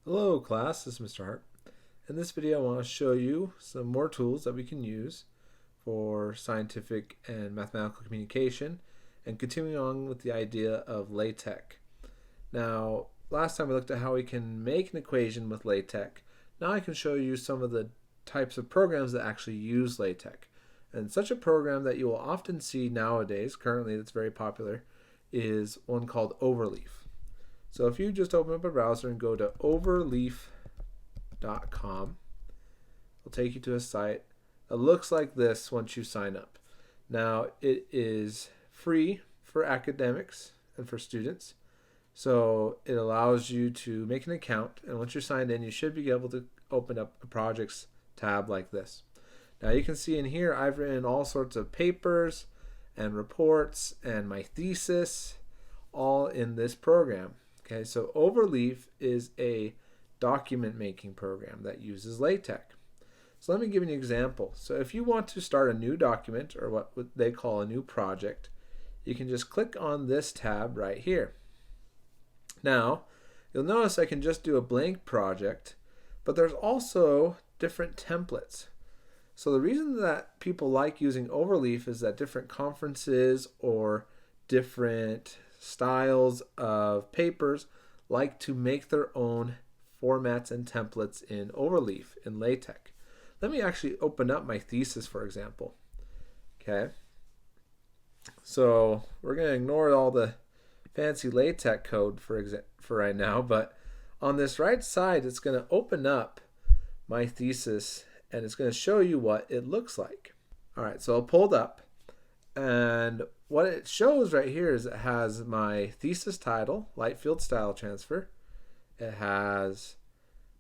Hello class, this is Mr. Hart. In this video I want to show you some more tools that we can use for scientific and mathematical communication and continuing on with the idea of LaTeX. Now, last time we looked at how we can make an equation with LaTeX. Now I can show you some of the types of programs that actually use LaTeX. And such a program that you will often see nowadays, currently that's very popular, is one called Overleaf. So if you just open up a browser and go to overleaf.com, it'll take you to a site that looks like this once you sign up. Now it is free for academics and for students. So it allows you to make an account, and once you're signed in, you should be able to open up a projects tab like this. Now you can see in here I've written all sorts of papers and reports and my thesis all in this program. Okay, so Overleaf is a document making program that uses LaTeX. So let me give you an example. So if you want to start a new document, or what they call a new project, you can just click on this tab right here. Now, you'll notice I can just do a blank project, but there's also different templates. So the reason that people like using Overleaf is that different conferences or different styles of papers like to make their own formats and templates in Overleaf in LaTeX. Let me actually open up my thesis, for example. Okay, so we're going to ignore all the fancy LaTeX code for right now, but on this right side it's going to open up my thesis and it's going to show you what it looks like. Alright, so I'll pull it up, and what it shows right here is it has my thesis title, light field style transfer. It has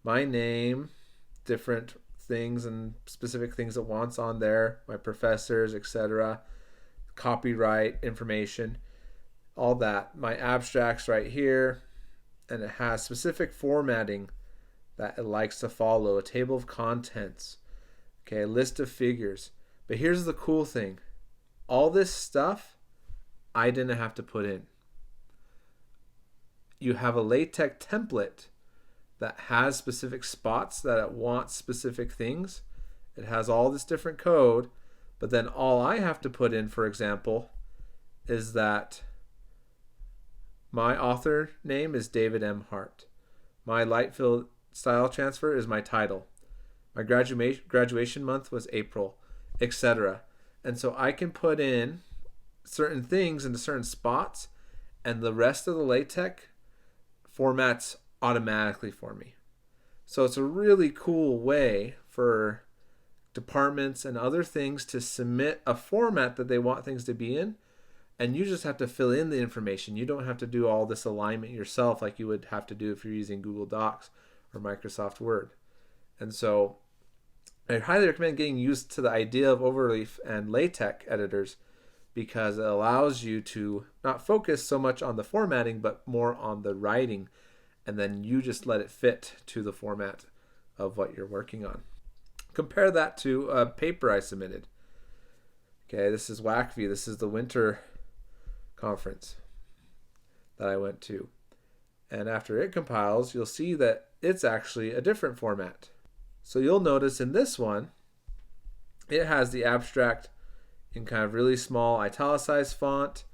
my name, different things and specific things it wants on there, my professors, etc., copyright information, all that. My abstracts right here, and it has specific formatting that it likes to follow, a table of contents, okay, a list of figures. But here's the cool thing. All this stuff I didn't have to put in. You have a LaTeX template that has specific spots that it wants specific things. It has all this different code, but then all I have to put in, for example, is that my author name is David M. Hart. My light field style transfer is my title. My graduation month was April, etc. And so I can put in certain things into certain spots, and the rest of the LaTeX formats automatically for me. So it's a really cool way for departments and other things to submit a format that they want things to be in, and you just have to fill in the information. You don't have to do all this alignment yourself like you would have to do if you're using Google Docs or Microsoft Word. And so I highly recommend getting used to the idea of Overleaf and LaTeX editors, because it allows you to not focus so much on the formatting but more on the writing, and then you just let it fit to the format of what you're working on. Compare that to a paper I submitted. Okay, this is WACV. This is the winter conference that I went to. And after it compiles, you'll see that it's actually a different format. So you'll notice in this one, it has the abstract in kind of really small italicized font.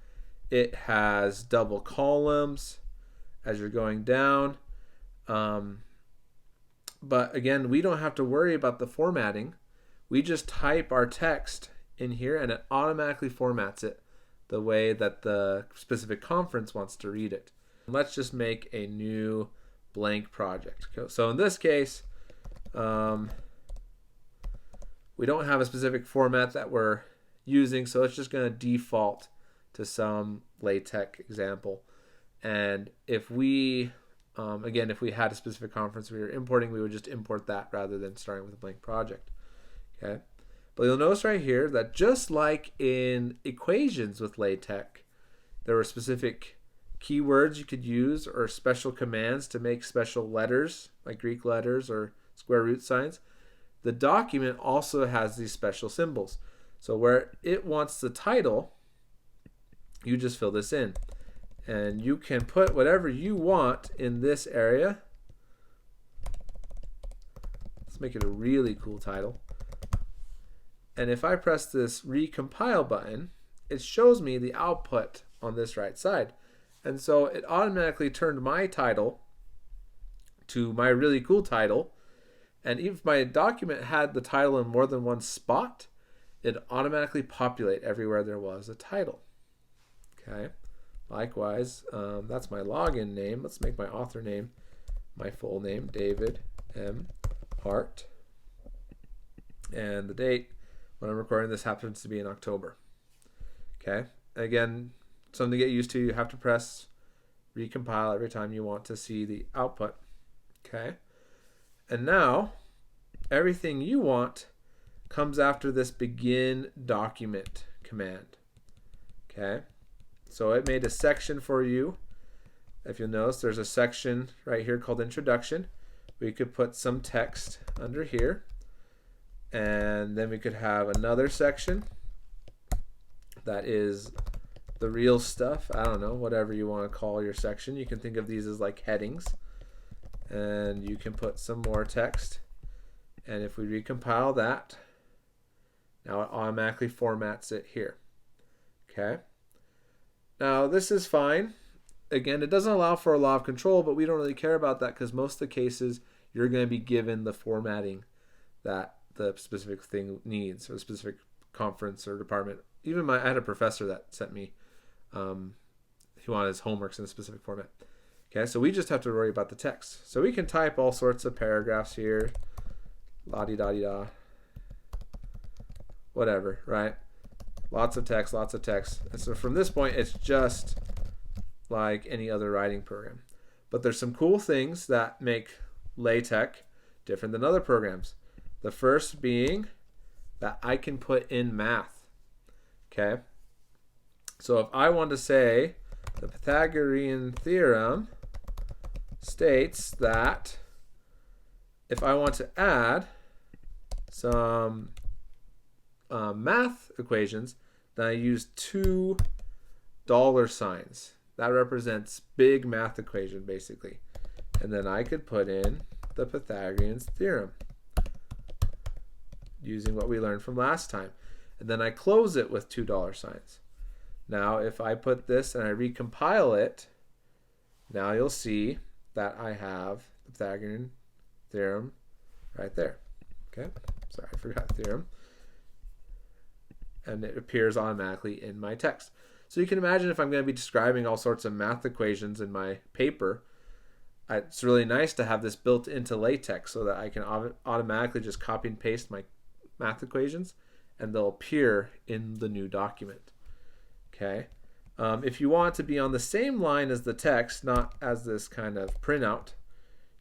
It has double columns as you're going down. But again, we don't have to worry about the formatting. We just type our text in here and it automatically formats it the way that the specific conference wants to read it. Let's just make a new blank project. So in this case, we don't have a specific format that we're using, so it's just going to default to some LaTeX example. And if we again, if we had a specific conference we were importing, we would just import that rather than starting with a blank project. Okay, but you'll notice right here that just like in equations with LaTeX, there were specific keywords you could use or special commands to make special letters like Greek letters or square root signs. The document also has these special symbols. So where it wants the title, you just fill this in. And you can put whatever you want in this area make it a really cool title. And if I press this recompile button, it shows me the output on this right side. And so it automatically turned my title to my really cool title. And if my document had the title in more than one spot, it automatically populate everywhere there was a title. Okay. Likewise, that's my login name. Let's make my author name my full name, David M. Hart. And the date when I'm recording this happens to be in October. Okay. Again, something to get used to. You have to press recompile every time you want to see the output. Okay. And now everything you want comes after this begin document command. Okay. So it made a section for you. If you'll notice, there's a section right here called introduction. We could put some text under here. And then we could have another section that is the real stuff. I don't know, whatever you want to call your section. You can think of these as like headings. And you can put some more text. And if we recompile that, now it automatically formats it here. Okay. Now this is fine. Again, it doesn't allow for a law of control, but we don't really care about that because most of the cases you're going to be given the formatting that the specific thing needs, or the specific conference or department. Even I had a professor that sent me, he wanted his homeworks in a specific format. Okay, so we just have to worry about the text. So we can type all sorts of paragraphs here, la-di-da-di-da, whatever, right? Lots of text, lots of text. And so from this point, it's just like any other writing program. But there's some cool things that make LaTeX different than other programs. The first being that I can put in math. Okay? So if I want to say the Pythagorean theorem states that if I want to add some math equations, then I use $2 signs. That represents big math equation, basically. And then I could put in the Pythagorean theorem using what we learned from last time. And then I close it with $2 signs. Now, if I put this and I recompile it, now you'll see that I have the Pythagorean theorem right there. Okay, sorry, I forgot theorem. And it appears automatically in my text. So you can imagine if I'm going to be describing all sorts of math equations in my paper, it's really nice to have this built into LaTeX so that I can automatically just copy and paste my math equations and they'll appear in the new document. Okay. If you want to be on the same line as the text, not as this kind of printout,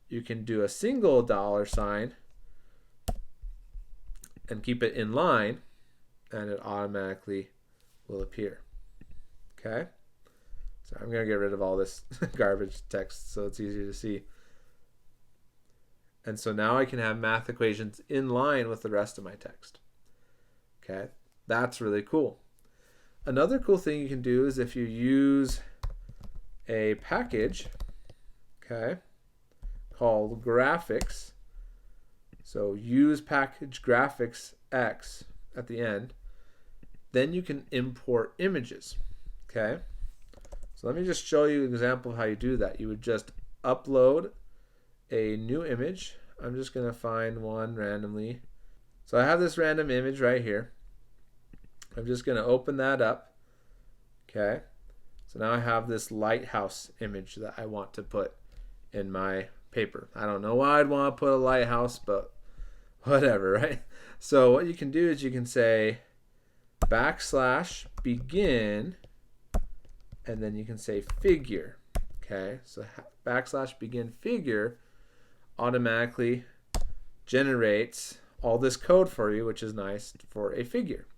you can do a single dollar sign and keep it in line, and it automatically will appear. Okay? So I'm going to get rid of all this garbage text so it's easier to see. And so now I can have math equations in line with the rest of my text. Okay? That's really cool. Another cool thing you can do is if you use a package, okay, called graphics, so use package graphics X at the end, then you can import images. Okay, so let me just show you an example of how you do that. You would just upload a new image. I'm just going to find one randomly. So I have this random image right here. I'm just going to open that up. Okay, so now I have this lighthouse image that I want to put in my paper. I don't know why I'd want to put a lighthouse, but whatever, right? So what you can do is you can say \begin, and then you can say figure. Okay, so \begin figure automatically generates all this code for you, which is nice for a figure.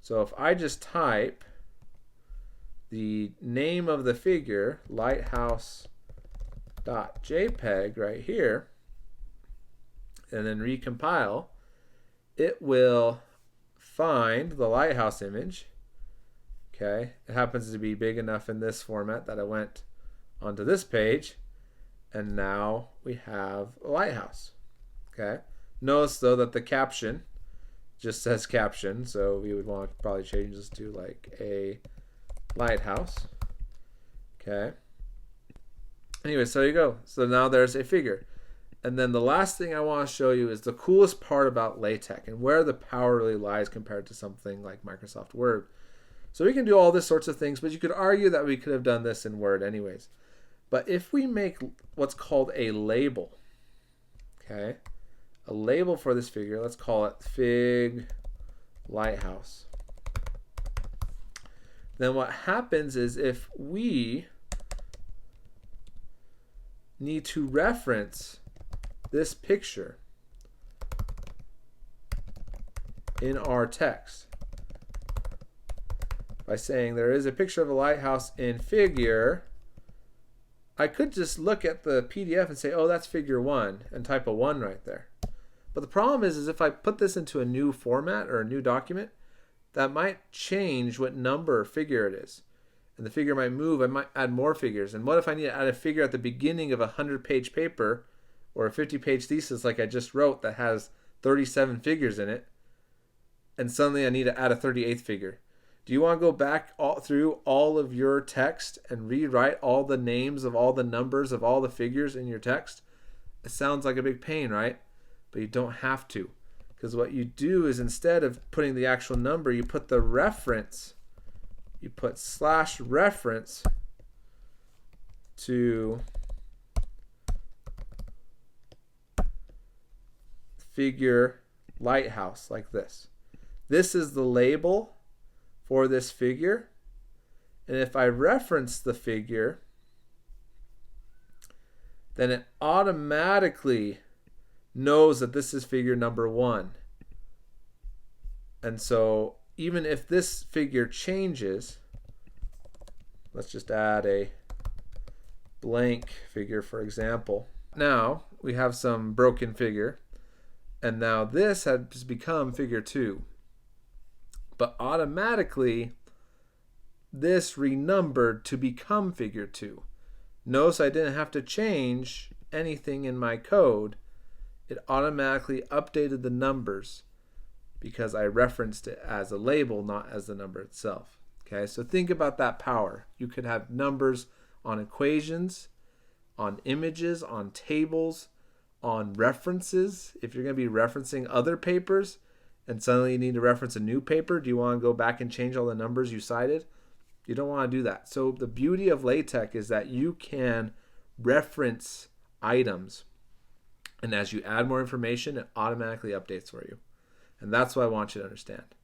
So if I just type the name of the figure, lighthouse.jpg right here, and then recompile, it will find the lighthouse image. Okay, it happens to be big enough in this format that I went onto this page, and now we have a lighthouse. Okay, Notice though that the caption just says caption, so we would want to probably change this to like a lighthouse. Okay. Anyway, so there you go. So now there's a figure. And then the last thing I want to show you is the coolest part about LaTeX and where the power really lies compared to something like Microsoft Word. So we can do all this sorts of things, but you could argue that we could have done this in Word anyways. But if we make what's called a label, okay, a label for this figure, let's call it Fig Lighthouse. Then what happens is if we need to reference this picture in our text by saying there is a picture of a lighthouse in figure, I could just look at the PDF and say, oh, that's figure 1, and type a 1 right there. But the problem is if I put this into a new format or a new document, that might change what number or figure it is. And the figure might move. I might add more figures. And what if I need to add a figure at the beginning of a 100-page paper or a 50-page thesis like I just wrote that has 37 figures in it, and suddenly I need to add a 38th figure? Do you want to go back through all of your text and rewrite all the names of all the numbers of all the figures in your text? It sounds like a big pain, right? But you don't have to. Because what you do is instead of putting the actual number, you put the reference. You put /reference to figure lighthouse like this. This is the label for this figure. And if I reference the figure, then it automatically knows that this is figure number 1. And so even if this figure changes, let's just add a blank figure, for example. Now we have some broken figure, and now this has become figure 2. But automatically, this renumbered to become figure 2. Notice I didn't have to change anything in my code. It automatically updated the numbers because I referenced it as a label, not as the number itself. Okay, so think about that power. You could have numbers on equations, on images, on tables, on references. If you're going to be referencing other papers and suddenly you need to reference a new paper, do you want to go back and change all the numbers you cited? You don't want to do that. So the beauty of LaTeX is that you can reference items, and as you add more information, it automatically updates for you. And that's what I want you to understand.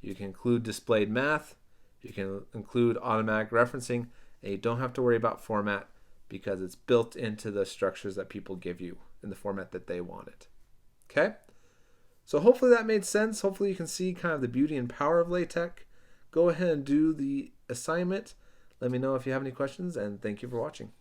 You can include displayed math, you can include automatic referencing, and you don't have to worry about format because it's built into the structures that people give you in the format that they want it. Okay? So hopefully that made sense. Hopefully you can see kind of the beauty and power of LaTeX. Go ahead and do the assignment. Let me know if you have any questions, and thank you for watching.